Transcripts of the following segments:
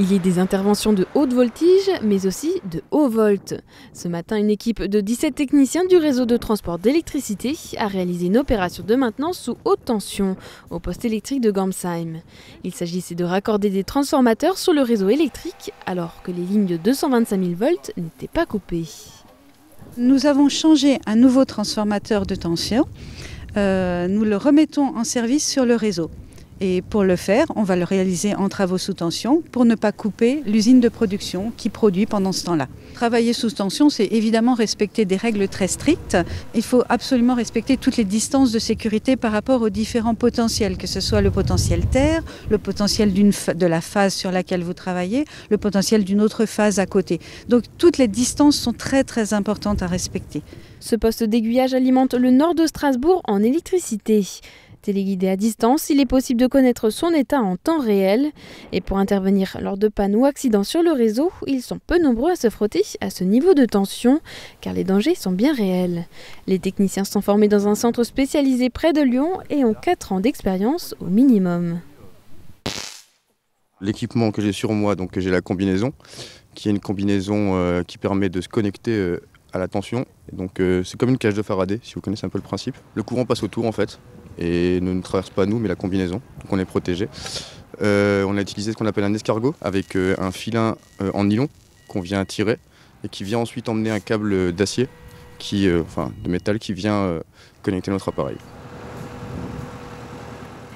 Il y a des interventions de haute voltige, mais aussi de haut volt. Ce matin, une équipe de 17 techniciens du réseau de transport d'électricité a réalisé une opération de maintenance sous haute tension au poste électrique de Gamsheim. Il s'agissait de raccorder des transformateurs sur le réseau électrique alors que les lignes de 225 000 volts n'étaient pas coupées. Nous avons changé un nouveau transformateur de tension. Nous le remettons en service sur le réseau. Et pour le faire, on va le réaliser en travaux sous tension pour ne pas couper l'usine de production qui produit pendant ce temps-là. Travailler sous tension, c'est évidemment respecter des règles très strictes. Il faut absolument respecter toutes les distances de sécurité par rapport aux différents potentiels, que ce soit le potentiel terre, le potentiel de la phase sur laquelle vous travaillez, le potentiel d'une autre phase à côté. Donc toutes les distances sont très très importantes à respecter. Ce poste d'aiguillage alimente le nord de Strasbourg en électricité. Téléguidé à distance, il est possible de connaître son état en temps réel. Et pour intervenir lors de pannes ou accidents sur le réseau, ils sont peu nombreux à se frotter à ce niveau de tension, car les dangers sont bien réels. Les techniciens sont formés dans un centre spécialisé près de Lyon et ont 4 ans d'expérience au minimum. L'équipement que j'ai sur moi, donc j'ai la combinaison, qui est une combinaison qui permet de se connecter à la tension. Donc c'est comme une cage de Faraday, si vous connaissez un peu le principe. Le courant passe autour en fait. Et ne nous traverse pas nous, mais la combinaison, donc on est protégé. On a utilisé ce qu'on appelle un escargot avec un filin en nylon qu'on vient tirer et qui vient ensuite emmener un câble d'acier, de métal, qui vient connecter notre appareil.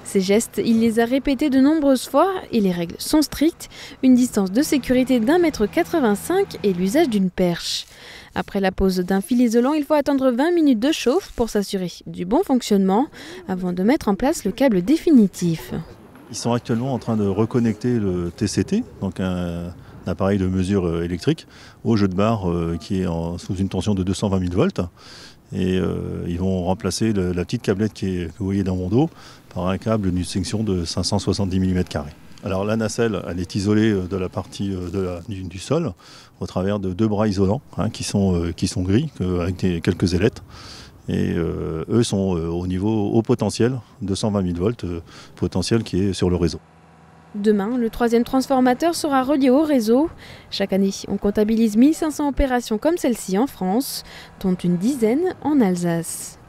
Ces gestes, il les a répétés de nombreuses fois et les règles sont strictes. Une distance de sécurité d'1,85 m et l'usage d'une perche. Après la pose d'un fil isolant, il faut attendre 20 minutes de chauffe pour s'assurer du bon fonctionnement avant de mettre en place le câble définitif. Ils sont actuellement en train de reconnecter le TCT, donc un appareil de mesure électrique, au jeu de barre qui est sous une tension de 220 000 volts. Et ils vont remplacer la petite câblette que vous voyez dans mon dos par un câble d'une section de 570 mm². Alors la nacelle, elle est isolée de la partie du sol au travers de 2 bras isolants qui sont gris avec quelques ailettes. Et eux sont au potentiel, 220 000 volts, potentiel qui est sur le réseau. Demain, le 3e transformateur sera relié au réseau. Chaque année, on comptabilise 1500 opérations comme celle-ci en France, dont une dizaine en Alsace.